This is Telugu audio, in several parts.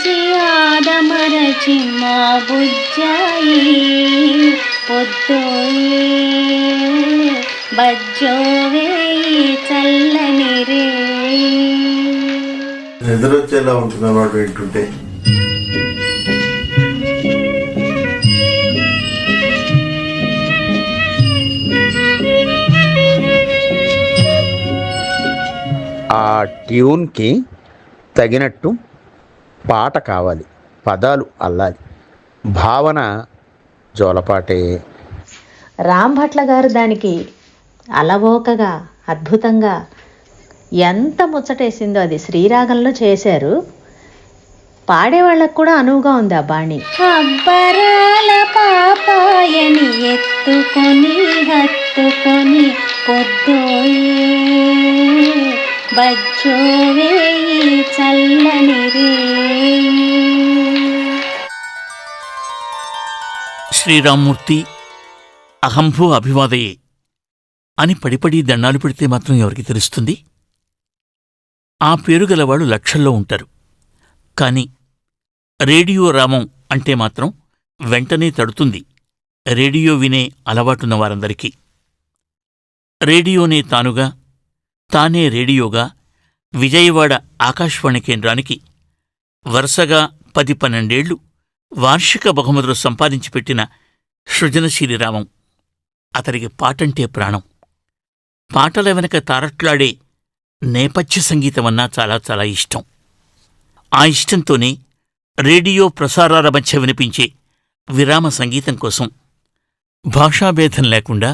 మరచి ఆదమరచి మా బుజ్జాయి పొద్దోయే బజ్జోవే చల్లని రే. ఎదురొచ్చేలా ఉంటుంది అన్నమాట వింటుంటే. ఆ ట్యూన్కి తగినట్టు పాట కావాలి, పదాలు అల్లాలి, భావన జోలపాటే. రామ్ భట్ల గారు దానికి అలవోకగా అద్భుతంగా ఎంత ముచ్చటేసిందో అది శ్రీరాగంలో చేశారు. పాడేవాళ్ళకు కూడా అనువుగా ఉంది ఆ బాణి. అబ్బరాల పాపాయని ఎత్తుకొని హత్తుకొని పొద్దోయే బజ్జోవే చల్లని రే. శ్రీరామ్మూర్తి అహంభూ అభివాదయే అని పడిపడి దండాలు పెడితే మాత్రం ఎవరికి తెలుస్తుంది? ఆ పేరు గలవాడు లక్షల్లో ఉంటారు. కాని రేడియో రామం అంటే మాత్రం వెంటనే తడుతుంది రేడియో వినే అలవాటున్న వారందరికీ. రేడియోనే తానుగా, తానే రేడియోగా విజయవాడ ఆకాశవాణి కేంద్రానికి వరుసగా 10-12 వార్షిక బహుమతులు సంపాదించి పెట్టిన సృజనశీలి రామం. అతనికి పాటంటే ప్రాణం. పాటల వెనక తారట్లాడే నేపథ్య సంగీతమన్నా చాలా చాలా ఇష్టం. ఆ ఇష్టంతోనే రేడియో ప్రసారాల మధ్య వినిపించే విరామ సంగీతం కోసం భాషాభేదం లేకుండా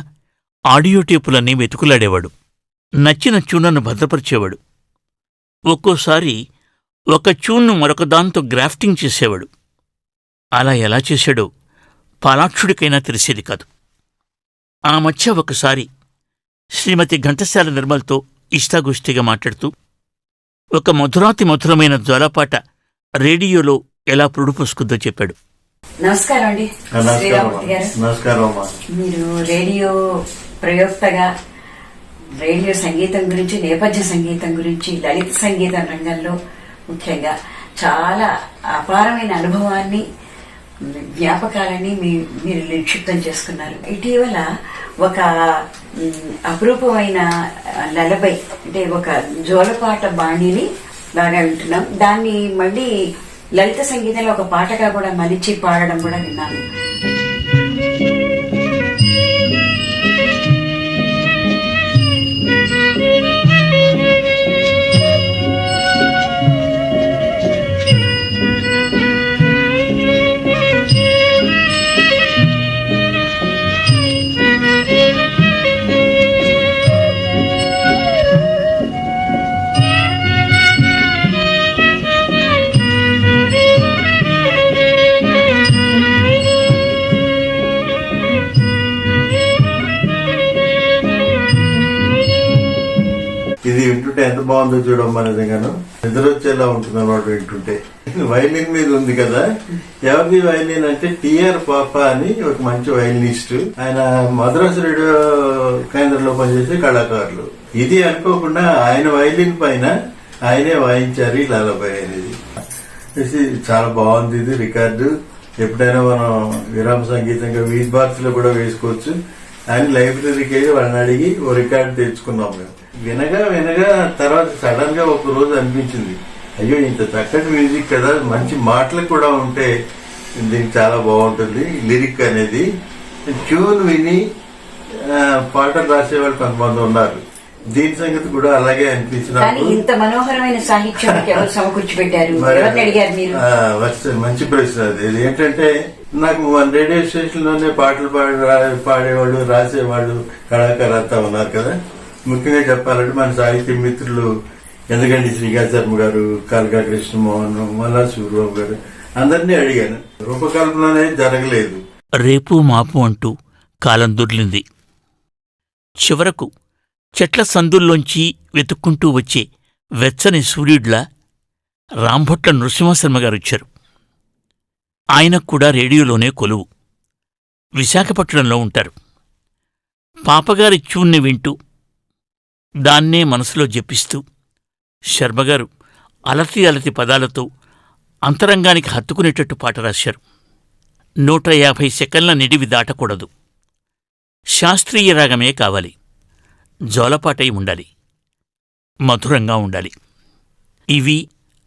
ఆడియో టేపులన్నీ వెతుకులాడేవాడు. నచ్చిన ట్యూన్లను భద్రపరిచేవాడు. ఒక్కోసారి ఒక ట్యూన్ను మరొక దాంతో గ్రాఫ్టింగ్ చేసేవాడు. అలా ఎలా చేశాడో పాలాక్షుడికైనా తెలిసేది కాదు. ఆ మధ్య ఒకసారి శ్రీమతి ఘంటసాల నిర్మల్తో ఇష్టాగోష్ఠిగా మాట్లాడుతూ ఒక మధురాతి మధురమైన జ్వాలపాట రేడియోలో ఎలా పురుడుపోసుకుందో చెప్పాడు. నమస్కారం అండి శ్రీరామూర్తి గారు. నమస్కారం అమ్మా. మీరు రేడియో ప్రయోక్తగా రేడియో సంగీతం గురించి, నేపథ్య సంగీతం గురించి, లలిత సంగీతం రంగంలో ముఖ్యంగా చాలా అపారమైన అనుభవాన్ని, జ్ఞాపకాలని మీరు నిక్షిప్తం చేసుకున్నారు. ఇటీవల ఒక అపురూపమైన లలబై అంటే ఒక జోలపాట బాణిని బాగా వింటున్నాం. దాన్ని మళ్ళీ లలిత సంగీతంలో ఒక పాటగా కూడా మలిచి పాడడం కూడా విన్నాను. ఇది వింటుంటే ఎంత బాగుందో చూడమ్మా. నిజంగాను నిద్రొచ్చేలా ఉంటుంది అన్నమాట వింటుంటే. వైలిన్ మీద ఉంది కదా, ఎవరిది వైలిన్ అంటే టిఆర్ పాపా అని ఒక మంచి వైలినిస్ట్. ఆయన మద్రాసు రేడియో కేంద్రంలో పనిచేసే కళాకారులు. ఇది అనుకోకుండా ఆయన వైలిన్ పైన ఆయనే వాయించారు ఈ లాలబాయ్ అనేది. చాలా బాగుంది ఇది రికార్డు. ఎప్పుడైనా మనం విరామ సంగీతంగా వీధి బాక్స్ లో కూడా వేసుకోవచ్చు. ఆయన లైబ్రరీకి వెళ్ళి వాళ్ళని అడిగి ఓ రికార్డు తెచ్చుకున్నాం మేము. వినగా వినగా తర్వాత సడన్ గా ఒక రోజు అనిపించింది, అయ్యో ఇంత చక్కటి మ్యూజిక్ కదా, మంచి మాటలు కూడా ఉంటే దీనికి చాలా బాగుంటుంది లిరిక్ అనేది. ట్యూన్ విని పాటలు రాసేవాళ్ళు కొంతమంది ఉన్నారు. దీని సంగతి కూడా అలాగే అనిపించినప్పుడు ఇంత మనోహరమైన సాహిత్యం సమకూర్చి పెట్టారు. మంచి ప్రశ్న అది. ఏంటంటే నాకు మన రేడియో స్టేషన్ లోనే పాటలు పాడేవాళ్ళు, రాసేవాళ్ళు, కళాకారులు అంతా ఉన్నారు కదా. ముఖ్యంగా చెప్పాలంటే మన సాహిత్య మిత్రులు ఎందుకంటే శ్రీకాంత్ శర్మ గారు, కాళికా కృష్ణమోహన్, మల్లా సూర్యబాబు గారు అందరినీ అడిగాను. రూపకల్పన అనేది జరగలేదు. రేపు మాపు అంటూ కాలం దొర్లింది. చివరకు చెట్ల సందుల్లోంచి వెతుక్కుంటూ వచ్చే వెచ్చని సూర్యుడ్లా రాంభట్ల నృసింహశర్మగారొచ్చారు. ఆయనకు కూడా రేడియోలోనే కొలువు. విశాఖపట్నంలో ఉంటారు. పాపగారి ట్యూన్ని వింటూ దాన్నే మనసులో జపిస్తూ శర్మగారు అలతి అలతి పదాలతో అంతరంగానికి హత్తుకునేటట్టు పాట రాశారు. 150 సెకన్ల నిడివి దాటకూడదు. శాస్త్రీయ రాగమే కావాలి. జోలపాటై ఉండాలి. మధురంగా ఉండాలి. ఇవి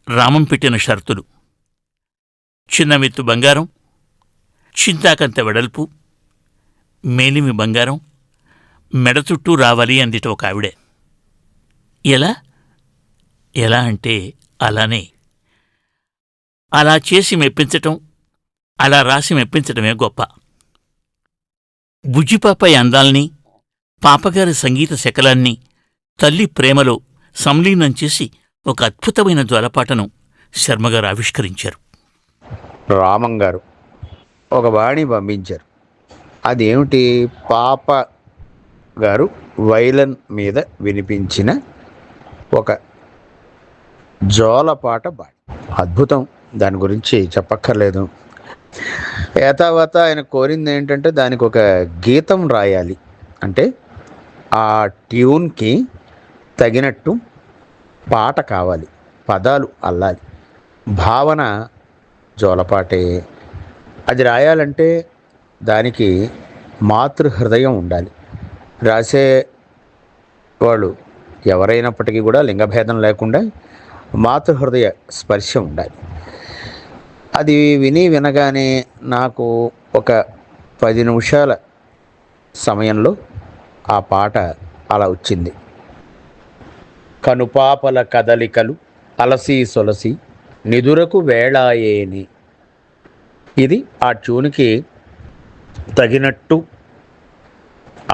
రామం పెట్టిన షరతులు. చిన్నమెత్తు బంగారం, చింతాకంత వెడల్పు, మేలిమి బంగారం, మెడ చుట్టూ రావాలి అందిట ఒక ఆవిడే. ఎలా అంటే అలానే. అలా చేసి మెప్పించటం, అలా రాసి మెప్పించటమే గొప్ప. బుజ్జిపాపయ్య అందాల్ని, పాపగారి సంగీత శకలాన్ని తల్లి ప్రేమలో సంలీనం చేసి ఒక అద్భుతమైన జ్వలపాటను శర్మగారు ఆవిష్కరించారు. రామం గారు ఒక బాణి పంపించారు. అదేమిటి? పాప గారు వైలన్ మీద వినిపించిన ఒక జోలపాట బాణి. అద్భుతం, దాని గురించి చెప్పక్కర్లేదు. ఏతావాత ఆయన కోరింది ఏంటంటే దానికి ఒక గీతం రాయాలి. అంటే ఆ ట్యూన్కి తగినట్టు పాట కావాలి, పదాలు అల్లాలి, భావన జోలపాటే. అది రాయాలంటే దానికి మాతృహృదయం ఉండాలి. రాసే వాళ్ళు ఎవరైనప్పటికీ కూడా లింగభేదం లేకుండా మాతృహృదయ స్పర్శ ఉండాలి. అది వినగానే నాకు ఒక 10 నిమిషాల సమయంలో ఆ పాట అలా వచ్చింది. కనుపాపల కదలికలు అలసి సొలసి నిదురకు వేళాయేని. ఇది ఆ ట్యూన్కి తగినట్టు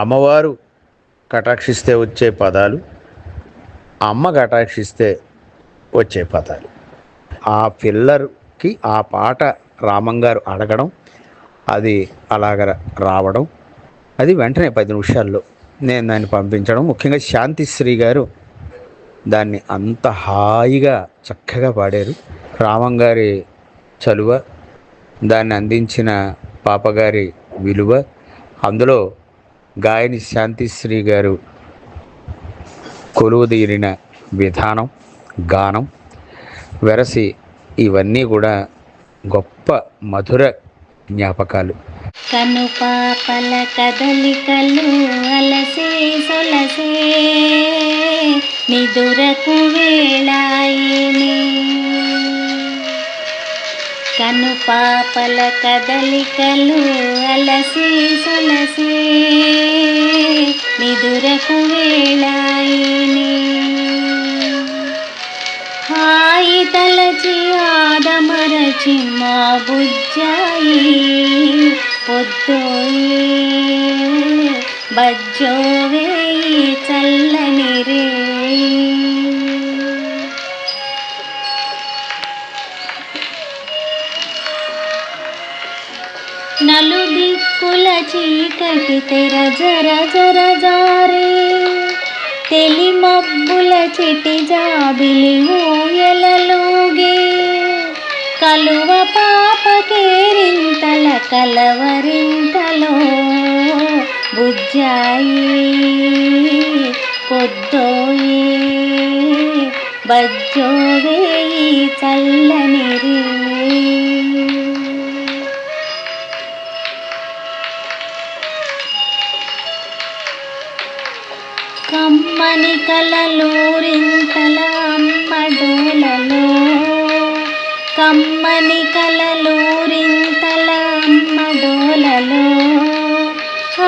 అమ్మవారు కటాక్షిస్తే వచ్చే పదాలు, అమ్మ కటాక్షిస్తే వచ్చే పదాలు. ఆ పిల్లర్కి ఆ పాట రామంగారు అడగడం, అది అలాగ రావడం, అది వెంటనే 10 నిమిషాల్లో నేను దాన్ని పంపించడం. ముఖ్యంగా శాంతిశ్రీ గారు దాన్ని అంత హాయిగా చక్కగా పాడారు. రామంగారి చలువ, దాన్ని అందించిన పాపగారి విలువ, అందులో గాయని శాంతిశ్రీ గారు కొలువుదీరిన విధానం, గానం, వెరసి, ఇవన్నీ కూడా గొప్ప మధుర జ్ఞాపకాలు. కనుపాపల కదలికలు అలసే సొలసే నిదురకు వేళాయేనే. కనుపాపల కదలికలు అలసే సొలసే నిదురకు వేళాయేనే. హాయి తలచి ఆదమరచి మా బుజ్జాయి పొద్దోయే బజ్జోవేయి చల్లని రే. నలుదిక్కుల చీకటి తెర జర జర జారే, తెలి మబ్బుల చిటి జాబిలి ఊయలలోగే. కలువ పాప కేరింతల కలవరింతలో బుజ్జాయి పొద్దోయే బజ్జోవేయి చల్లని రే. కమ్మని కలలూరింతల అమ్మ డోలలో, కమ్మని కలలూరింతల అమ్మ డోలలో.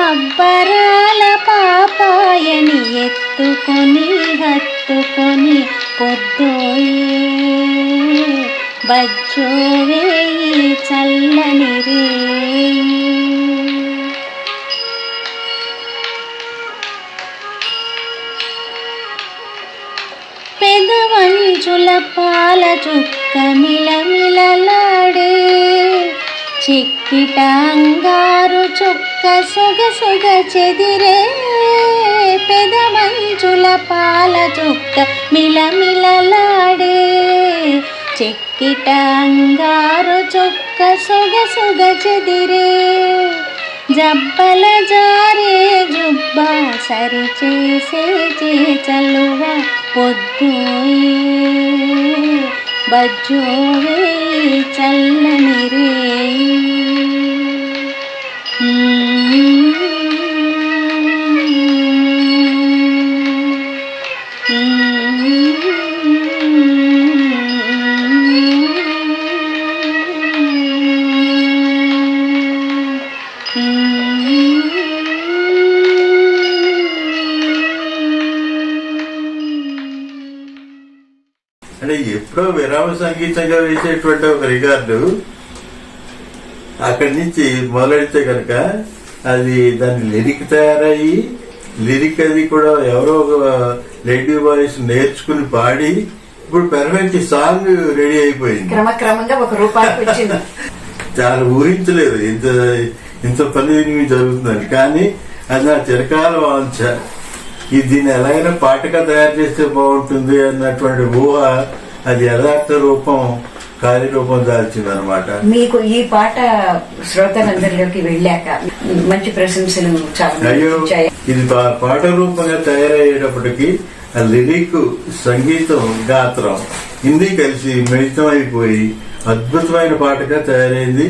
అబ్బరాల పాపాయని ఎత్తుకొని హత్తుకొని పొద్దోయే బజ్జోవేయి చల్లని రే. పెదవంచుల పాల చుక్క మిలమిలలాడే, చిక్కిట అంగారు చుక్క సొగసొగ చెదిరే. పెదవంచుల పాల చుక్క మిలమిలలాడే, చిక్కిట అంగారు చుక్క సొగసొగ చెదిరే. జబ్బల జారే జుబ్బా సరి చేసే చలువ పొద్దోయే బజ్జోవే చల్లని రేయి. అంటే ఎప్పుడో విరామ సంగీతంగా వేసేటువంటి ఒక రికార్డు అక్కడి నుంచి మొదలెడితే కనుక అది దాని లిరిక్ తయారయ్యి, లిరిక్ అది కూడా ఎవరో ఒక లేడీ వాయిస్ నేర్చుకుని పాడి ఇప్పుడు పెర్ఫెక్ట్ సాంగ్ రెడీ అయిపోయింది. క్రమక్రమంగా ఒక రూపానికి వచ్చింది. చాలా ఊహించలేదు ఇంత పని జరుగుతుందని. కానీ అది నా చిరకాల వాంఛ. దీన్ని ఎలాగైనా పాటగా తయారు చేస్తే బాగుంటుంది అన్నటువంటి ఊహ అది యథార్థ రూపం, కార్యరూపం దాల్చింది అనమాట. మీకు ఈ పాట శ్రోతలందరిలోకి వెళ్ళాక మంచి ప్రశంసలు చాలా అయ్యో, వచ్చాయి. ఇది పాట రూపంగా తయారయ్యేటప్పటికి ఆ లిరిక్, సంగీతం, గాత్రం హిందీ కలిసి మిళితం అయిపోయి అద్భుతమైన పాటగా తయారైంది.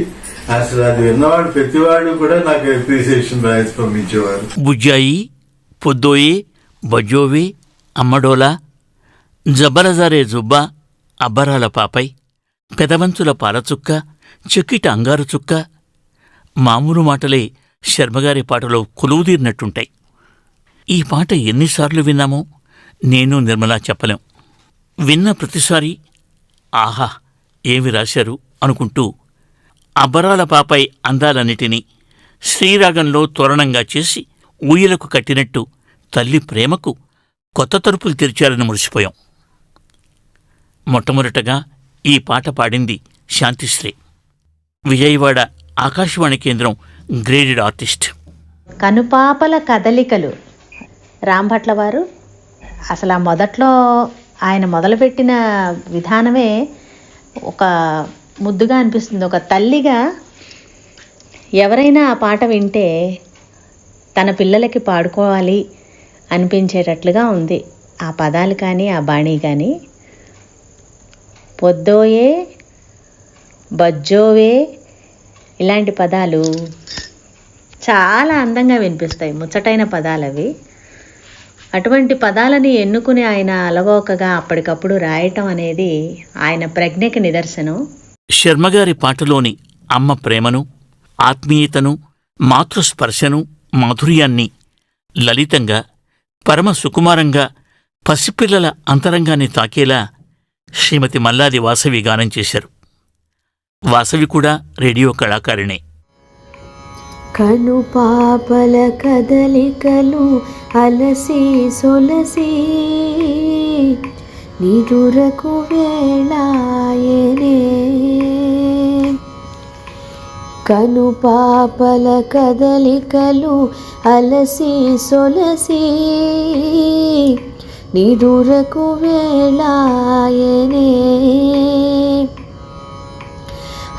అసలు అది విన్నవాడు ప్రతివాడు కూడా నాకు అప్రిసియేషన్ రాసి పంపించేవారు. బుజ్జాయి, పొద్దోయే, బజోవే, అమ్మడోలా, జబరజారే జుబ్బా, అబ్బరాల పాపై, పెదవంచుల పాలచుక్క, చెక్కిట అంగారు చుక్క, మామూలు మాటలే శర్మగారి పాటలో కొలువుదీరినట్టుంటాయి. ఈ పాట ఎన్నిసార్లు విన్నామో నేను నిర్మలా చెప్పలేం. విన్న ప్రతిసారి ఆహా ఏమి రాశారు అనుకుంటూ అబ్బరాల పాపై అందాలన్నిటినీ శ్రీరాగంలో తోరణంగా చేసి ఊయలకు కట్టినట్టు తల్లి ప్రేమకు కొత్త తలుపులు తెరిచారని మురిసిపోయాం. మొట్టమొదటగా ఈ పాట పాడింది శాంతిశ్రీ, విజయవాడ ఆకాశవాణి కేంద్రం గ్రేడెడ్ ఆర్టిస్ట్. కనుపాపల కదలికలు రాంభట్ల వారు అసలు ఆ మొదట్లో ఆయన మొదలుపెట్టిన విధానమే ఒక ముద్దుగా అనిపిస్తుంది. ఒక తల్లిగా ఎవరైనా ఆ పాట వింటే తన పిల్లలకి పాడుకోవాలి అనిపించేటట్లుగా ఉంది. ఆ పదాలు కానీ ఆ బాణీ కానీ. పొద్దోయే, బజ్జోవే ఇలాంటి పదాలు చాలా అందంగా వినిపిస్తాయి. ముచ్చటైన పదాలు అవి. అటువంటి పదాలని ఎన్నుకుని ఆయన అలవోకగా అప్పటికప్పుడు రాయటం అనేది ఆయన ప్రజ్ఞకి నిదర్శనం. శర్మగారి పాటలోని అమ్మ ప్రేమను, ఆత్మీయతను, మాతృస్పర్శను, మాధుర్యాన్ని లలితంగా, పరమ సుకుమారంగా, పసిపిల్లల అంతరంగాన్ని తాకేలా శ్రీమతి మల్లాది వాసవి గానం చేశారు. వాసవి కూడా రేడియో కళాకారిణే. కను పాపల కదలికలు అలసి సొలసి నిదురకు వేళాయనే. కను పాపల కదలికలు అలసి సొలసి నిదురకు వేళాయనే.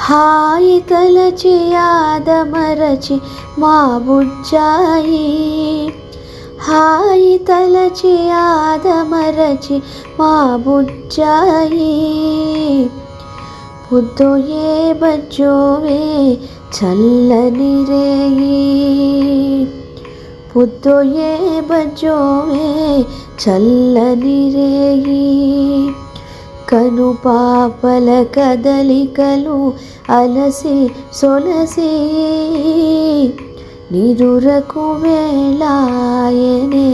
హాయి తలచి ఆదమరచి మా బుజ్జాయి, హాయి తలచి ఆదమరచి మా బుజ్జాయి. పొద్దోయే బజ్జోవే చల్లని రేయి, పొద్దోయే బజ్జోవే చల్లని రేయి. కను పాపల కదలికలు అలసి సొలసి నిదురకు వేళాయనే.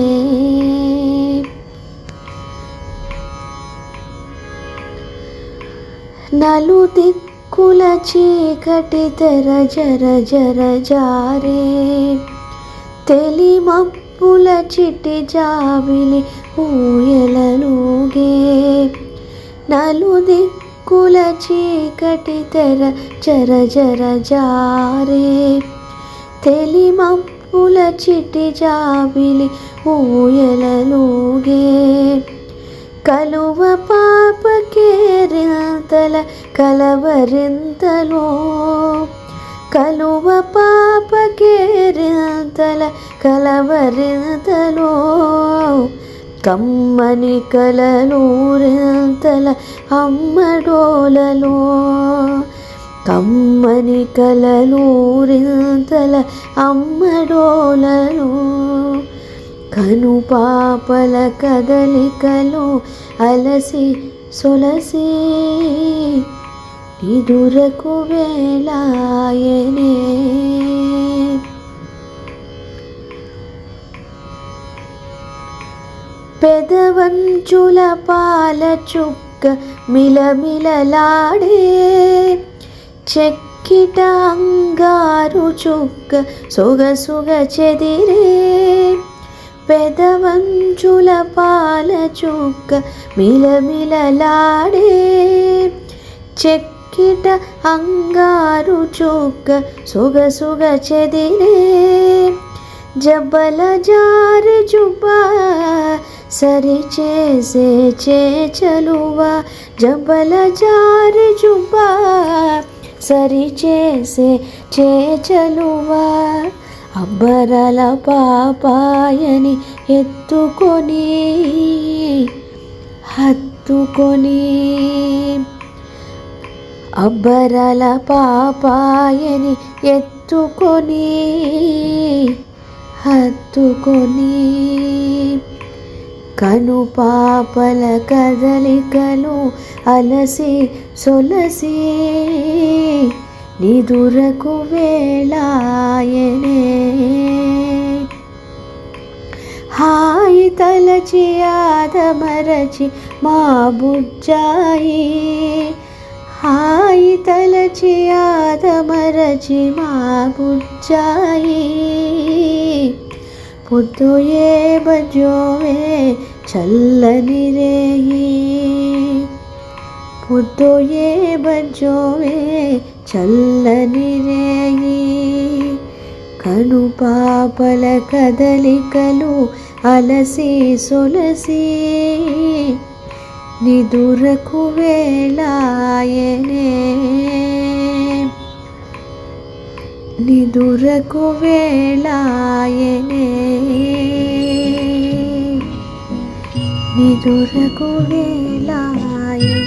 నలు దిక్కుల చీకటి తెర జర జర జారే, తెలి మబ్బుల చిటి జాబిలి ఊయలలుగే. నలు దిక్కుల చీకటి తెర జర జర జారే, తెలి మబ్బుల చిటి జాబిలి ఊయలలుగే. కలువ పాప కేరింతల కలవరింతలో, కలువ పాప కేరింతల కలవరింతలో. కమ్మని కలలూరింతల అమ్మడోలలో, కమ్మని కలలూరింతల అమ్మడోలలో, కనుపాపల కదలికలో అలసి సొలసి నిదురకు వేళాయనే. పెదవంచుల పాల చుక్క మిలమిలలాడే, చెక్కిట అంగారు చుక్క సొగసుగ చెదిరే. పెదవంచుల పాల చుక్క మిలమిలలాడే, చెక్కిట అంగారు చుక్క సొగసుగ చెదిరే. జబ్బల జారె జుబ్బా సరిచేసే చేచలువా, జబ్బల జారె జుబ్బా సరిచేసే చేచలువా. అబ్బరల పాపాయని ఎత్తుకొని హత్తుకొని, అబ్బరల పాపాయని ఎత్తుకొని హత్తుకొని, కనుపాపల కదలికలు అలసి సొలసి నిదురకు వేళాయనే. హాయి తలచి ఆదమరచి మా బుజ్జాయి, హాయి తలచి ఆదమరచి మా బుజ్జాయి. పొద్దుయే బజోవే చల్లని రేయి, పొద్దుయే బజోవే చల్లని రేయి. కనుపాపల కదలికలు అలసి సొలసి నిదురకు వేళాయనే, నిదురకు వేళాయనే, నిదురకు వేళాయనే.